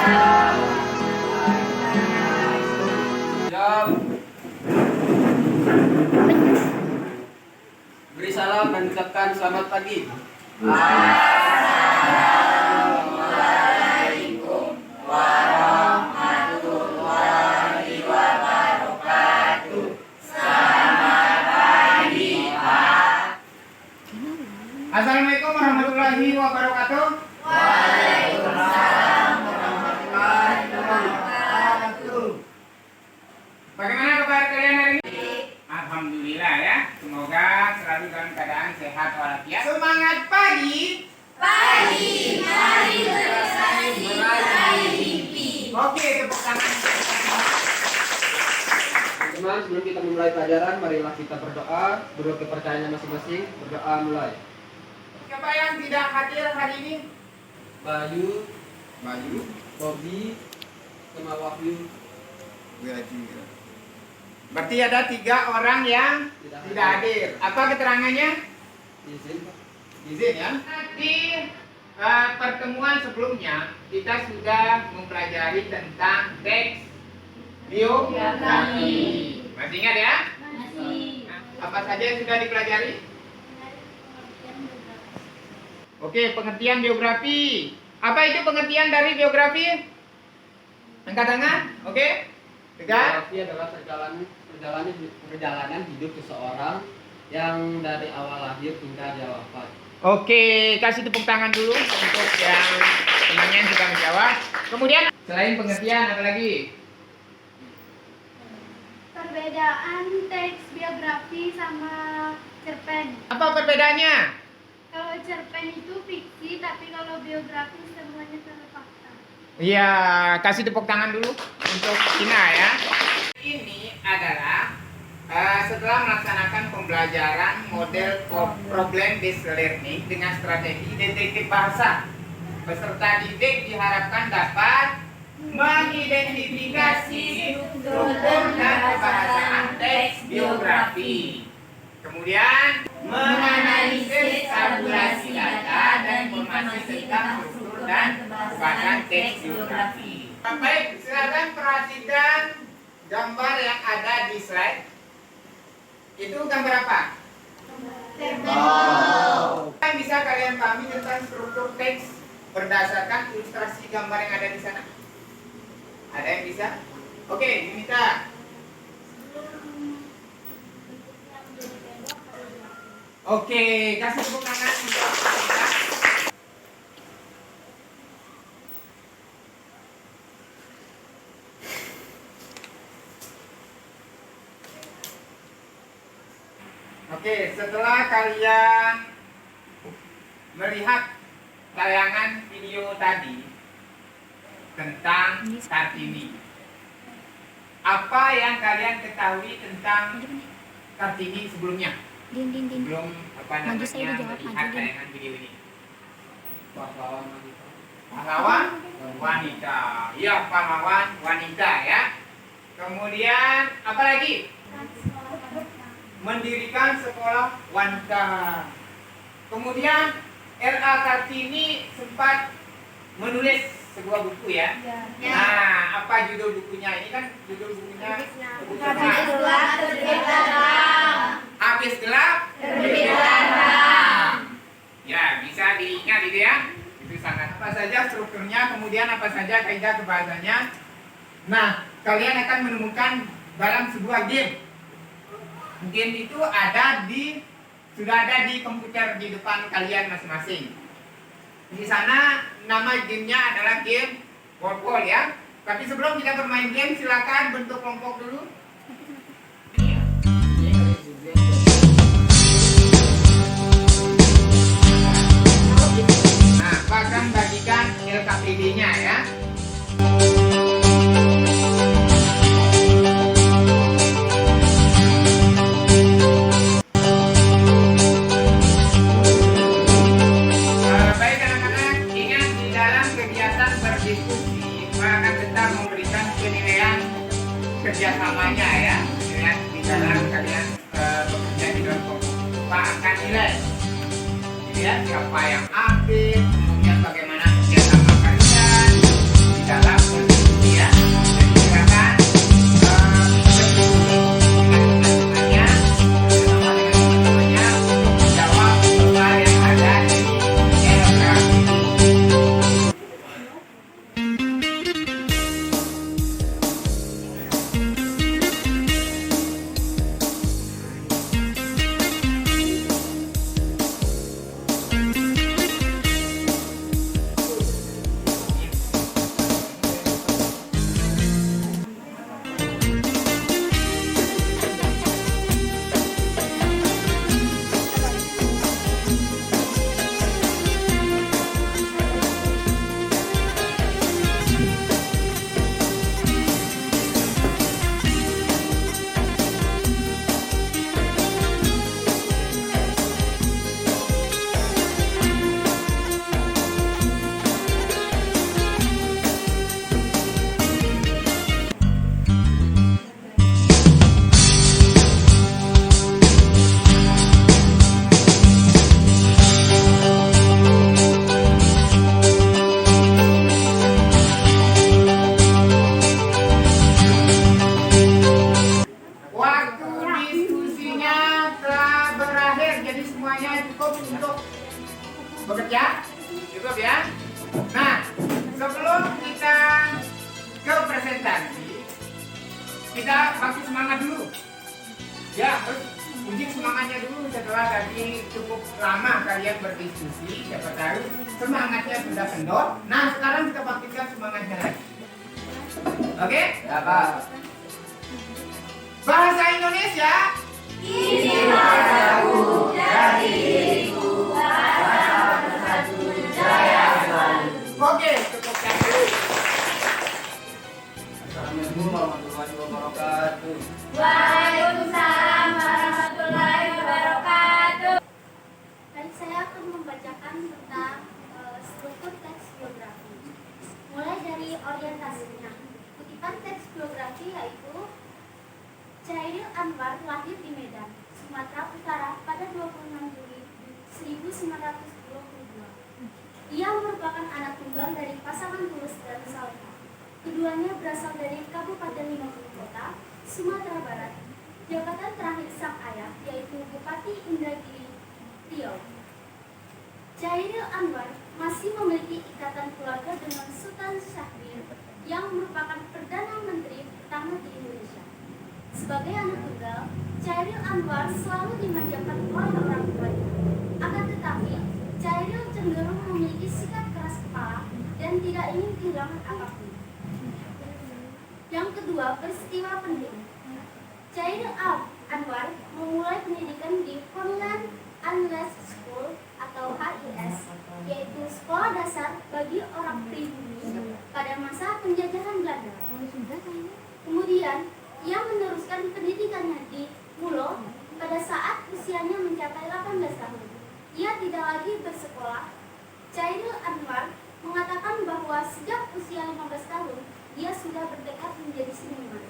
Siap. Beri salam dan ucapkan selamat pagi. Assalamualaikum warahmatullahi wabarakatuh. Selamat pagi, Pak. Assalamualaikum warahmatullahi wabarakatuh. Waalaikumsalam warahmatullahi wabarakatuh. Bagaimana kabar kalian hari ini? Alhamdulillah ya. Semoga selalu dalam keadaan sehat walafiat. Semangat pagi. Pagi, mari meraih mimpi. Oke, tepuk tangan. Teman-teman, sebelum kita memulai pelajaran, marilah kita berdoa. Menurut kepercayaannya masing-masing, berdoa mulai. Siapa yang tidak hadir hari ini? Bayu, Bayu. Bobi, sama Wahyu. Berarti ada 3 orang yang tidak hadir. Apa keterangannya? Izin, Pak. Izin ya. Di pertemuan sebelumnya kita sudah mempelajari tentang teks biografi. Masih ingat ya? Masih. Apa saja yang sudah dipelajari? Oke, pengertian biografi. Apa itu pengertian dari biografi? Angkat tangan. Oke. Tegak. Biografi adalah perjalanan hidup seseorang yang dari awal lahir hingga dia wafat. Oke, kasih tepuk tangan dulu untuk yang temannya yang sudah menjawab. Kemudian selain pengertian apa lagi? Perbedaan teks biografi sama cerpen. Apa perbedaannya? Kalau cerpen itu fiksi, tapi kalau biografi semuanya fakta. Iya, kasih tepuk tangan dulu untuk Ina ya. Ini adalah setelah melaksanakan pembelajaran model problem based learning dengan strategi detektif bahasa, peserta didik diharapkan dapat mengidentifikasi struktur dan kebahasaan teks biografi, kemudian menganalisis tabulasi data dan informasi tentang struktur dan kebahasaan teks biografi. Baik, silakan perhatikan gambar yang ada di slide. Itu gambar apa? Apa yang bisa kalian pahami tentang struktur teks berdasarkan ilustrasi gambar yang ada di sana? Ada yang bisa? Oke, Yunita. Oke, kasih tepuk tangan untuk Yunita. Oke, setelah kalian melihat tayangan video tadi tentang Kartini, apa yang kalian ketahui tentang Kartini sebelumnya? Belum apa namanya melihat tayangan video ini? Pahlawan wanita. Pahlawan wanita. Iya, pahlawan wanita ya. Kemudian apa lagi? Mendirikan sekolah wanita. Kemudian R.A. Kartini sempat menulis sebuah buku ya. Nah, apa judul bukunya? Ini kan judul bukunya Habis gelap terbit terang. Ya, bisa diingat itu ya. Itu sangat apa saja strukturnya, kemudian apa saja kaidah kebahasanya. Nah, kalian akan menemukan dalam sebuah game. Game itu sudah ada di komputer di depan kalian masing-masing. Di sana nama gamenya adalah game Wordball ya. Tapi sebelum kita bermain game, silakan bentuk kelompok dulu. Nah, akan bagikan LKPD-nya ya. Kerjasamanya ya, dengan di dalam kalian bekerja di dalam kelompok akan nilai. Dilihat siapa yang aktif, kemudian bagaimana kerjasama kalian di dalam setelah tadi cukup lama kalian berdiskusi, siapa tahu semangatnya sudah kendor. Nah, sekarang kita bangkitkan semangatnya lagi. Oke? Ya, Pak. Bahasa Indonesia. Ini bahasaku dari diriku, bahasa satu jaya selalu. Oke, cukup cantik. Assalamualaikum warahmatullahi wabarakatuh. Waalaikumsalam warahmatullahi wabarakatuh. Dan saya akan membacakan tentang struktur teks biografi. Mulai dari orientasinya. Kutipan teks biografi yaitu Chairil Anwar lahir di Medan, Sumatera Utara pada 26 Juli 1922. Ia merupakan anak tunggal dari pasangan Tulus dan Salha. Keduanya berasal dari Kabupaten 50 Kota, Sumatera Barat. Jabatan terakhir sang ayah yaitu Bupati Indragiri Riau. Chairil Anwar masih memiliki ikatan keluarga dengan Sultan Syahrir yang merupakan Perdana Menteri pertama di Indonesia. Sebagai anak tunggal, Chairil Anwar selalu dimanjakan oleh orang tuanya. Akan tetapi, Chairil cenderung memiliki sikap keras kepala dan tidak ingin kehilangan apapun. Yang kedua, peristiwa penting. Chairil Anwar memulai pendidikan di Honland Unless School atau HIS, yaitu sekolah dasar bagi orang pribumi pada masa penjajahan Belanda. Kemudian, ia meneruskan pendidikannya di Mulo pada saat usianya mencapai 18 tahun. Ia tidak lagi bersekolah. Chairil Anwar mengatakan bahwa sejak usia 15 tahun, ia sudah bertekad menjadi seniman.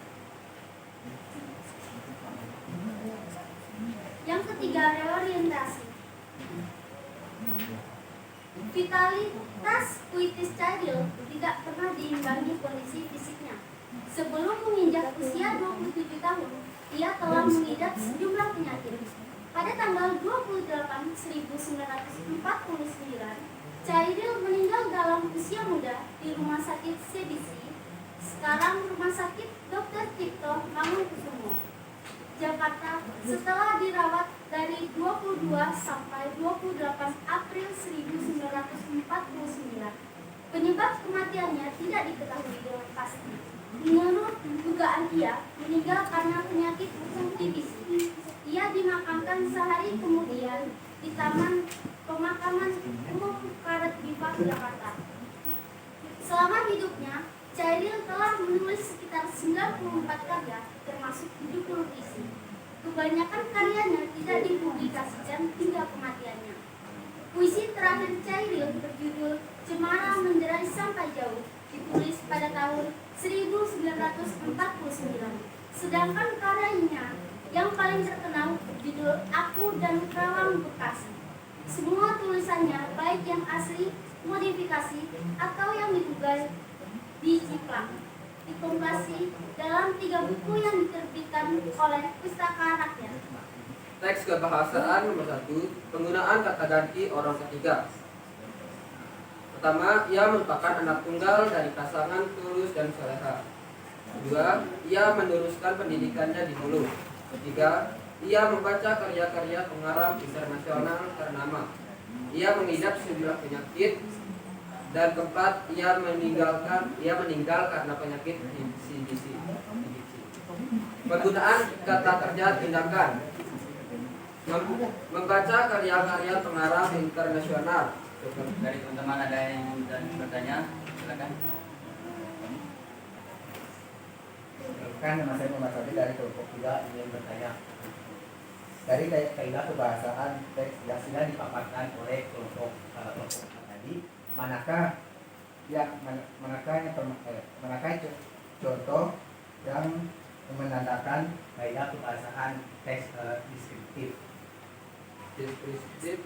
Yang ketiga, reorientasi. Vitalitas puitis Chairil tidak pernah diimbangi kondisi fisiknya. Sebelum menginjak usia 27 tahun, ia telah mengidap sejumlah penyakit. Pada tanggal 28 1949, Chairil meninggal dalam usia muda di Rumah Sakit CBC, sekarang Rumah Sakit Dr. Cipto Mangunkusumo, Jakarta, setelah dirawat dari 22 sampai 28 April 1949. Penyebab kematiannya tidak diketahui dengan pasti. Menurut dugaan ia meninggal karena penyakit usus TBC. Ia dimakamkan sehari kemudian di Taman Pemakaman Umum Karet Bifak, Jakarta. Selama hidupnya, Chairil telah menulis sekitar 94 karya, termasuk 70 puisi. Kebanyakan karyanya tidak dipublikasikan hingga kematiannya. Puisi terakhir Chairil berjudul Cemara Menderai Sampai Jauh, ditulis pada tahun 1949. Sedangkan karyanya yang paling terkenal berjudul Aku dan Kerawang Bekasi. Semua tulisannya, baik yang asli, modifikasi, atau yang diduga diciplak, dikompilasi dalam 3 buku yang diterbitkan oleh Pustaka Rakyat. Teks kebahasaan nomor 1, penggunaan kata ganti orang ketiga. Pertama, ia merupakan anak tunggal dari pasangan Tulus dan Soleha. Kedua, ia meneruskan pendidikannya di Hulu. Ketiga, ia membaca karya-karya pengarang internasional ternama. Ia mengidap sejumlah penyakit. Dan keempat, ia meninggal karena penyakit CBC. Penggunaan kata kerja tindakan. Membaca karya-karya pengarang internasional. Dari teman-teman ada yang bertanya, silakan. Kan nama saya Muhammad Sabit dari kelompok 3 ingin bertanya. Dari kaidah kebahasaan teks yang sudah dipaparkan oleh kelompok tadi, manakah contoh yang menandakan kaidah kebahasaan teks deskriptif? Deskriptif.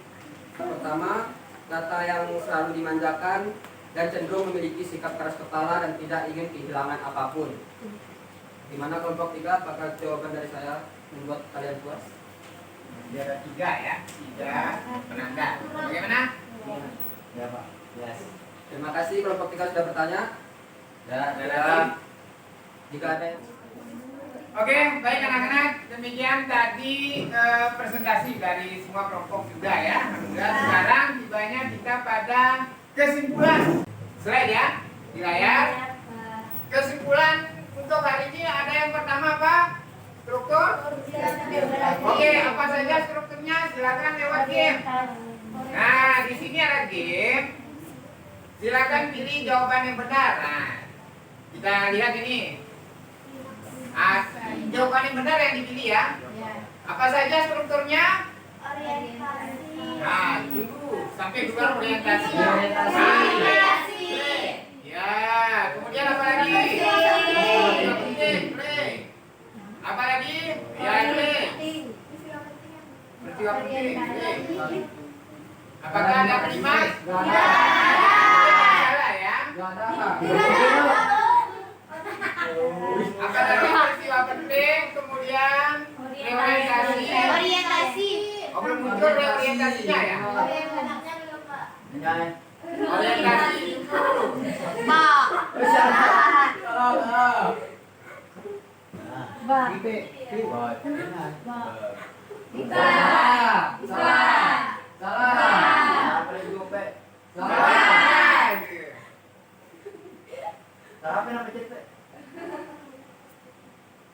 Pertama, kata yang selalu dimanjakan dan cenderung memiliki sikap keras kepala dan tidak ingin kehilangan apapun. Gimana kelompok 3? Apakah jawaban dari saya membuat kalian puas? Dia ada 3 ya, 3 penanda. Bagaimana? Ya Pak. Yes. Terima kasih kelompok 3 sudah bertanya. Ya, Ya. Jika ada yang Oke, baik anak-anak, demikian tadi presentasi dari semua kelompok juga ya. Alhamdulillah, sekarang tibanya kita pada kesimpulan. Slide ya, di layar. Kesimpulan untuk hari ini ada yang pertama apa? Struktur. Oke, apa saja strukturnya? Silakan lewat game. Nah, di sini ada game. Silakan pilih jawaban yang benar. Nah, kita lihat ini. Jawaban yang benar yang dipilih ya. Apa saja strukturnya? Nah, tunggu sampai keluar orientasi. Ya, kemudian apa lagi? Play. Apa lagi? Ya, play. Peristiwa penting. Play. Apakah ada kalimat? Salah ya. Gak ada. Apa lagi peristiwa penting? Kemudian orientasi. Oh, belum muncul reorientasinya ya? Orientasi itu.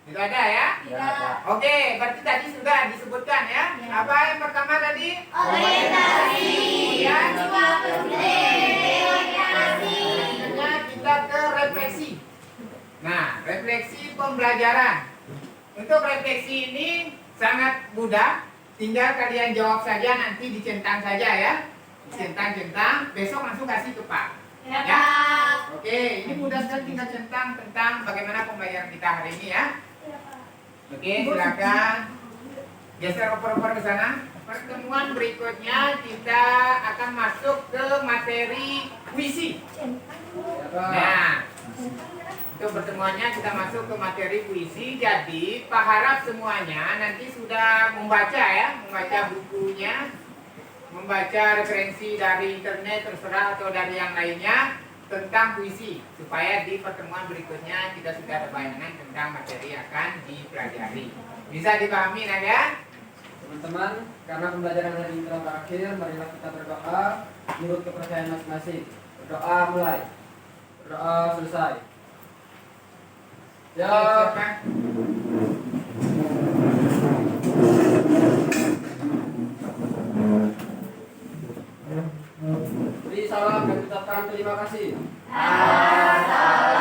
Itu ada ya? Oke, berarti tadi sudah disebutkan ya. Apa yang pertama tadi? Kemudian kita ke refleksi. Nah, refleksi pembelajaran. Untuk refleksi ini sangat mudah. Tinggal kalian jawab saja, nanti dicentang saja ya. Dicentang-centang, besok langsung kasih ke Pak. Ya. Oke, ini mudah sekali, tinggal centang tentang bagaimana pembelajaran kita hari ini ya. Oke, silakan geser oper-oper ke sana. Pertemuan berikutnya kita akan masuk ke materi puisi. Nah, untuk pertemuannya kita masuk ke materi puisi. Jadi, Pak harap semuanya nanti sudah membaca ya, membaca bukunya, membaca referensi dari internet terserah atau dari yang lainnya tentang puisi, supaya di pertemuan berikutnya kita sudah ada bayangan tentang materi yang akan dipelajari. Bisa dipahami ya? Teman-teman, karena pembelajaran hari ini telah berakhir, marilah kita berdoa menurut kepercayaan masing-masing. Berdoa mulai. Berdoa selesai. Ya. Silakan. Beri salam dan ucapkan terima kasih. Salam.